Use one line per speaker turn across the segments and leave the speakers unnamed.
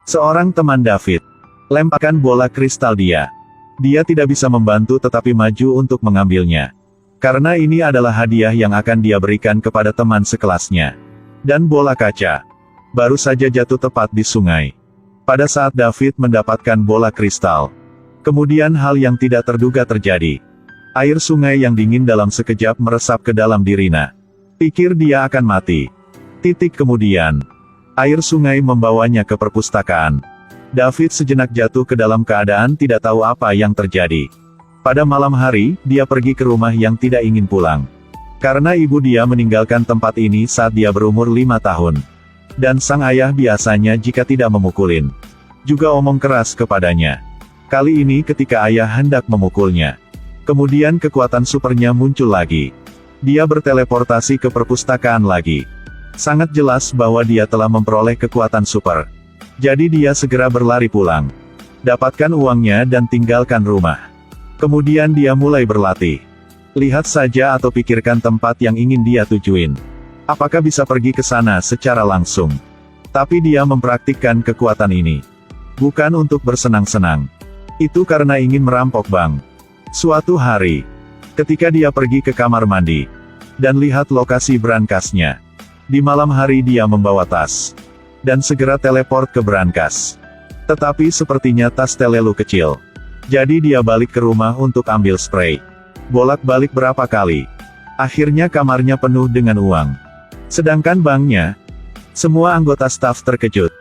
Seorang teman David lemparkan bola kristal dia. Dia tidak bisa membantu tetapi maju untuk mengambilnya. Karena ini adalah hadiah yang akan dia berikan kepada teman sekelasnya. Dan bola kaca baru saja jatuh tepat di sungai. Pada saat David mendapatkan bola kristal, kemudian hal yang tidak terduga terjadi. Air sungai yang dingin dalam sekejap meresap ke dalam dirinya. Pikir dia akan mati. Kemudian, air sungai membawanya ke perpustakaan. David sejenak jatuh ke dalam keadaan tidak tahu apa yang terjadi. Pada malam hari, dia pergi ke rumah yang tidak ingin pulang. Karena ibu dia meninggalkan tempat ini saat dia berumur 5 tahun. Dan sang ayah biasanya jika tidak memukulin, juga omong keras kepadanya. Kali ini ketika ayah hendak memukulnya, kemudian kekuatan supernya muncul lagi. Dia berteleportasi ke perpustakaan lagi. Sangat jelas bahwa dia telah memperoleh kekuatan super. Jadi dia segera berlari pulang. Dapatkan uangnya dan tinggalkan rumah. Kemudian dia mulai berlatih. Lihat saja atau pikirkan tempat yang ingin dia tujuin. Apakah bisa pergi ke sana secara langsung? Tapi dia mempraktikkan kekuatan ini bukan untuk bersenang-senang. Itu karena ingin merampok bank. Suatu hari, ketika dia pergi ke kamar mandi dan lihat lokasi berangkasnya. Di malam hari dia membawa tas dan segera teleport ke berangkas. Tetapi sepertinya tas terlalu kecil. Jadi dia balik ke rumah untuk ambil spray. Bolak-balik berapa kali. Akhirnya kamarnya penuh dengan uang. Sedangkan banknya, semua anggota staf terkejut.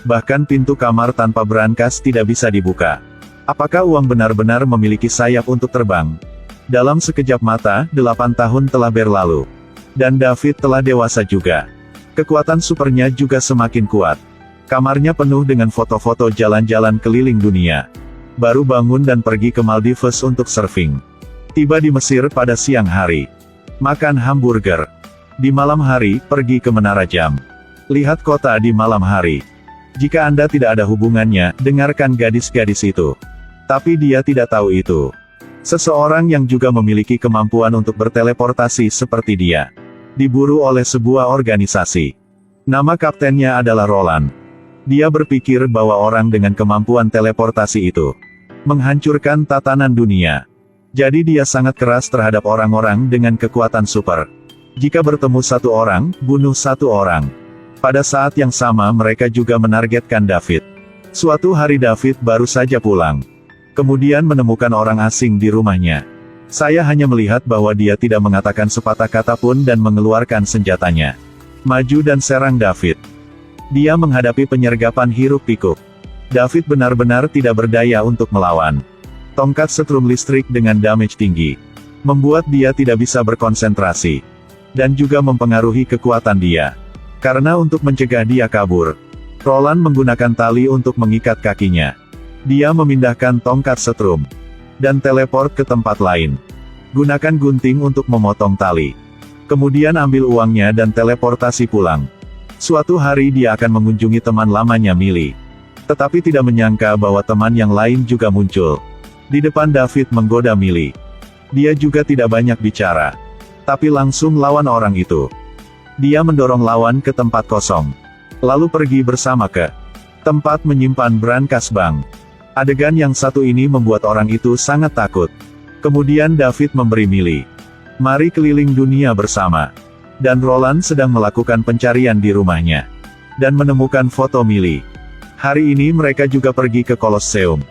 Bahkan pintu kamar tanpa berangkas tidak bisa dibuka. Apakah uang benar-benar memiliki sayap untuk terbang? Dalam sekejap mata, 8 tahun telah berlalu. Dan David telah dewasa juga. Kekuatan supernya juga semakin kuat. Kamarnya penuh dengan foto-foto jalan-jalan keliling dunia. Baru bangun dan pergi ke Maldives untuk surfing. Tiba di Mesir pada siang hari. Makan hamburger. Di malam hari, pergi ke Menara Jam. Lihat kota di malam hari. Jika Anda tidak ada hubungannya, dengarkan gadis-gadis itu. Tapi dia tidak tahu itu. Seseorang yang juga memiliki kemampuan untuk berteleportasi seperti dia. Diburu oleh sebuah organisasi. Nama kaptennya adalah Roland. Dia berpikir bahwa orang dengan kemampuan teleportasi itu menghancurkan tatanan dunia. Jadi dia sangat keras terhadap orang-orang dengan kekuatan super. Jika bertemu satu orang, bunuh satu orang. Pada saat yang sama mereka juga menargetkan David. Suatu hari David baru saja pulang. Kemudian menemukan orang asing di rumahnya. Saya hanya melihat bahwa dia tidak mengatakan sepatah kata pun dan mengeluarkan senjatanya. Maju dan serang David. Dia menghadapi penyergapan hiruk-pikuk. David benar-benar tidak berdaya untuk melawan. Tongkat setrum listrik dengan damage tinggi membuat dia tidak bisa berkonsentrasi. Dan juga mempengaruhi kekuatan dia. Karena untuk mencegah dia kabur, Roland menggunakan tali untuk mengikat kakinya. Dia memindahkan tongkat setrum dan teleport ke tempat lain. Gunakan gunting untuk memotong tali. Kemudian ambil uangnya dan teleportasi pulang. Suatu hari dia akan mengunjungi teman lamanya Millie. Tetapi tidak menyangka bahwa teman yang lain juga muncul. Di depan David menggoda Millie. Dia juga tidak banyak bicara. Tapi langsung lawan orang itu. Dia mendorong lawan ke tempat kosong. Lalu pergi bersama ke tempat menyimpan berangkas bank. Adegan yang satu ini membuat orang itu sangat takut. Kemudian David memberi Millie. Mari keliling dunia bersama. Dan Roland sedang melakukan pencarian di rumahnya. Dan menemukan foto Millie. Hari ini mereka juga pergi ke Colosseum.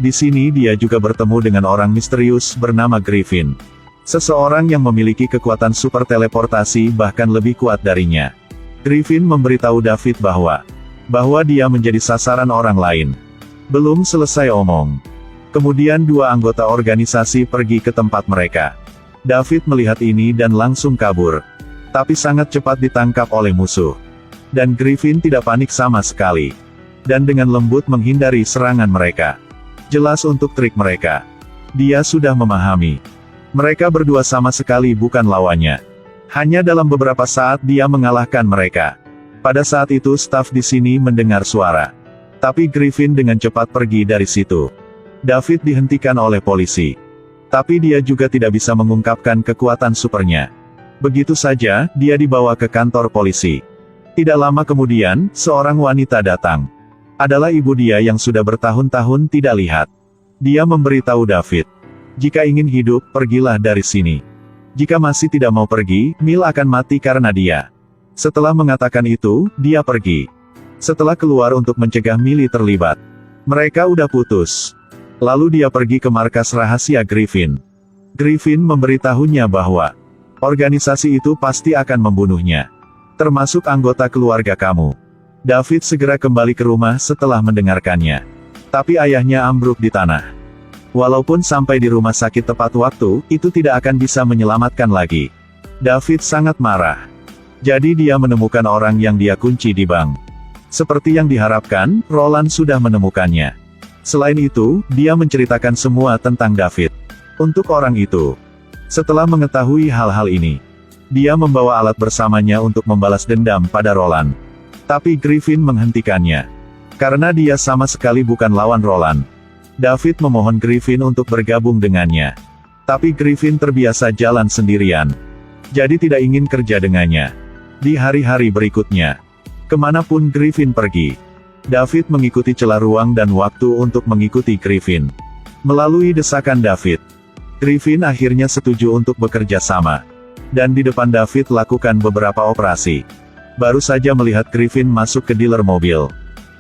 Di sini dia juga bertemu dengan orang misterius bernama Griffin. Seseorang yang memiliki kekuatan super teleportasi bahkan lebih kuat darinya. Griffin memberitahu David bahwa dia menjadi sasaran orang lain. Belum selesai omong. Kemudian dua anggota organisasi pergi ke tempat mereka. David melihat ini dan langsung kabur. Tapi sangat cepat ditangkap oleh musuh. Dan Griffin tidak panik sama sekali. Dan dengan lembut menghindari serangan mereka. Jelas untuk trik mereka. Dia sudah memahami. Mereka berdua sama sekali bukan lawannya. Hanya dalam beberapa saat dia mengalahkan mereka. Pada saat itu staf di sini mendengar suara. Tapi Griffin dengan cepat pergi dari situ. David dihentikan oleh polisi. Tapi dia juga tidak bisa mengungkapkan kekuatan supernya. Begitu saja, dia dibawa ke kantor polisi. Tidak lama kemudian, seorang wanita datang. Adalah ibu dia yang sudah bertahun-tahun tidak lihat. Dia memberitahu David, "Jika ingin hidup, pergilah dari sini. Jika masih tidak mau pergi, Mil akan mati karena dia." Setelah mengatakan itu, dia pergi. Setelah keluar untuk mencegah Millie terlibat. Mereka udah putus. Lalu dia pergi ke markas rahasia Griffin. Griffin memberitahunya bahwa organisasi itu pasti akan membunuhnya. Termasuk anggota keluarga kamu. David segera kembali ke rumah setelah mendengarkannya. Tapi ayahnya ambruk di tanah. Walaupun sampai di rumah sakit tepat waktu, itu tidak akan bisa menyelamatkan lagi. David sangat marah. Jadi dia menemukan orang yang dia kunci di bank. Seperti yang diharapkan, Roland sudah menemukannya. Selain itu, dia menceritakan semua tentang David. Untuk orang itu. Setelah mengetahui hal-hal ini, dia membawa alat bersamanya untuk membalas dendam pada Roland. Tapi Griffin menghentikannya. Karena dia sama sekali bukan lawan Roland. David memohon Griffin untuk bergabung dengannya. Tapi Griffin terbiasa jalan sendirian. Jadi tidak ingin kerja dengannya. Di hari-hari berikutnya, kemanapun Griffin pergi, David mengikuti celah ruang dan waktu untuk mengikuti Griffin. Melalui desakan David, Griffin akhirnya setuju untuk bekerja sama. Dan di depan David lakukan beberapa operasi. Baru saja melihat Griffin masuk ke dealer mobil.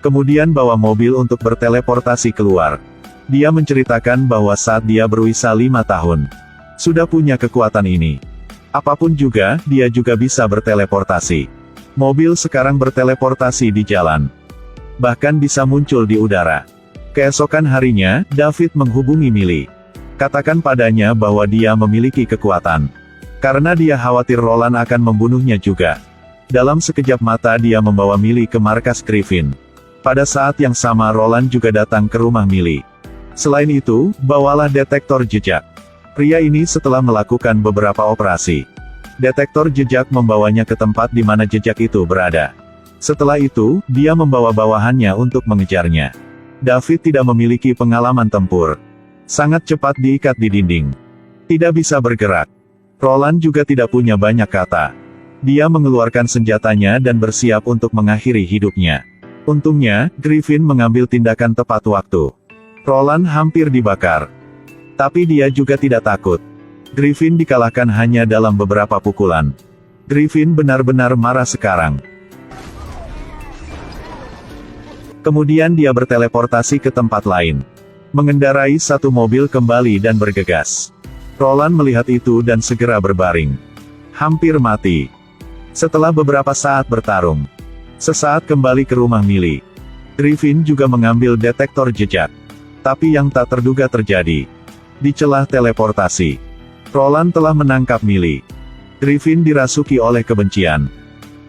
Kemudian bawa mobil untuk berteleportasi keluar. Dia menceritakan bahwa saat dia berusia 5 tahun, sudah punya kekuatan ini. Apapun juga, dia juga bisa berteleportasi. Mobil sekarang berteleportasi di jalan. Bahkan bisa muncul di udara. Keesokan harinya, David menghubungi Millie. Katakan padanya bahwa dia memiliki kekuatan. Karena dia khawatir Roland akan membunuhnya juga. Dalam sekejap mata dia membawa Millie ke markas Griffin. Pada saat yang sama Roland juga datang ke rumah Millie. Selain itu, bawalah detektor jejak. Pria ini setelah melakukan beberapa operasi. Detektor jejak membawanya ke tempat di mana jejak itu berada. Setelah itu, dia membawa bawahannya untuk mengejarnya. David tidak memiliki pengalaman tempur. Sangat cepat diikat di dinding. Tidak bisa bergerak. Roland juga tidak punya banyak kata. Dia mengeluarkan senjatanya dan bersiap untuk mengakhiri hidupnya. Untungnya, Griffin mengambil tindakan tepat waktu. Roland hampir dibakar. Tapi dia juga tidak takut. Griffin dikalahkan hanya dalam beberapa pukulan. Griffin benar-benar marah sekarang. Kemudian dia berteleportasi ke tempat lain. Mengendarai satu mobil kembali dan bergegas. Roland melihat itu dan segera berbaring. Hampir mati. Setelah beberapa saat bertarung, sesaat kembali ke rumah Millie. Griffin juga mengambil detektor jejak. Tapi yang tak terduga terjadi. Di celah teleportasi, Roland telah menangkap Millie. Griffin dirasuki oleh kebencian.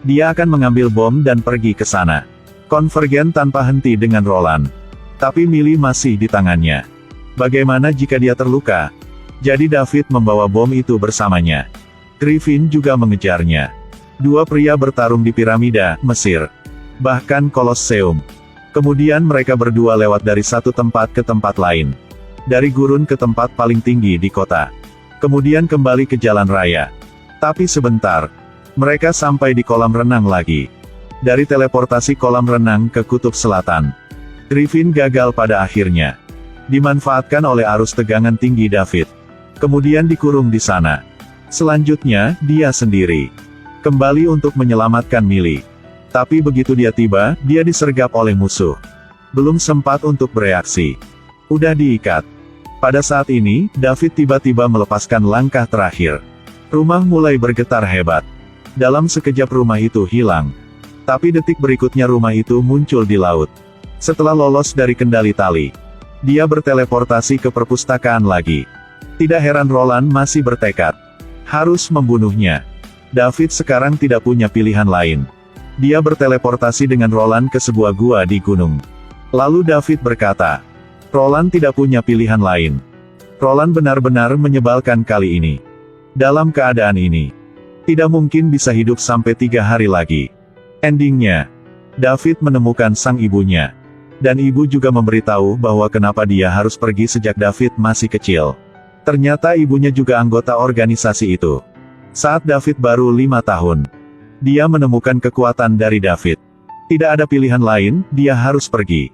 Dia akan mengambil bom dan pergi ke sana. Konvergen tanpa henti dengan Roland. Tapi Millie masih di tangannya. Bagaimana jika dia terluka? Jadi David membawa bom itu bersamanya. Griffin juga mengejarnya. Dua pria bertarung di piramida, Mesir. Bahkan Kolosseum. Kemudian mereka berdua lewat dari satu tempat ke tempat lain. Dari gurun ke tempat paling tinggi di kota. Kemudian kembali ke jalan raya. Tapi sebentar. Mereka sampai di kolam renang lagi. Dari teleportasi kolam renang ke kutub selatan. Griffin gagal pada akhirnya. Dimanfaatkan oleh arus tegangan tinggi David. Kemudian dikurung di sana. Selanjutnya, dia sendiri. Kembali untuk menyelamatkan Millie. Tapi begitu dia tiba, dia disergap oleh musuh. Belum sempat untuk bereaksi. Udah diikat. Pada saat ini, David tiba-tiba melepaskan langkah terakhir. Rumah mulai bergetar hebat. Dalam sekejap rumah itu hilang. Tapi detik berikutnya rumah itu muncul di laut. Setelah lolos dari kendali tali, dia berteleportasi ke perpustakaan lagi. Tidak heran Roland masih bertekad. Harus membunuhnya. David sekarang tidak punya pilihan lain. Dia berteleportasi dengan Roland ke sebuah gua di gunung. Lalu David berkata, Roland tidak punya pilihan lain. Roland benar-benar menyebalkan kali ini. Dalam keadaan ini, tidak mungkin bisa hidup sampai 3 hari lagi. Endingnya, David menemukan sang ibunya. Dan ibu juga memberitahu bahwa kenapa dia harus pergi sejak David masih kecil. Ternyata ibunya juga anggota organisasi itu. Saat David baru 5 tahun. Dia menemukan kekuatan dari David. Tidak ada pilihan lain, dia harus pergi.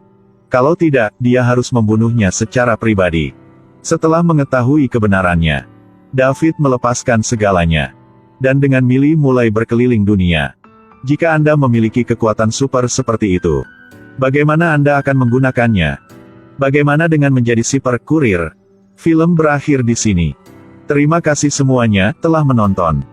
Kalau tidak, dia harus membunuhnya secara pribadi. Setelah mengetahui kebenarannya, David melepaskan segalanya. Dan dengan Millie mulai berkeliling dunia. Jika Anda memiliki kekuatan super seperti itu, bagaimana Anda akan menggunakannya? Bagaimana dengan menjadi super kurir? Film berakhir di sini. Terima kasih semuanya telah menonton.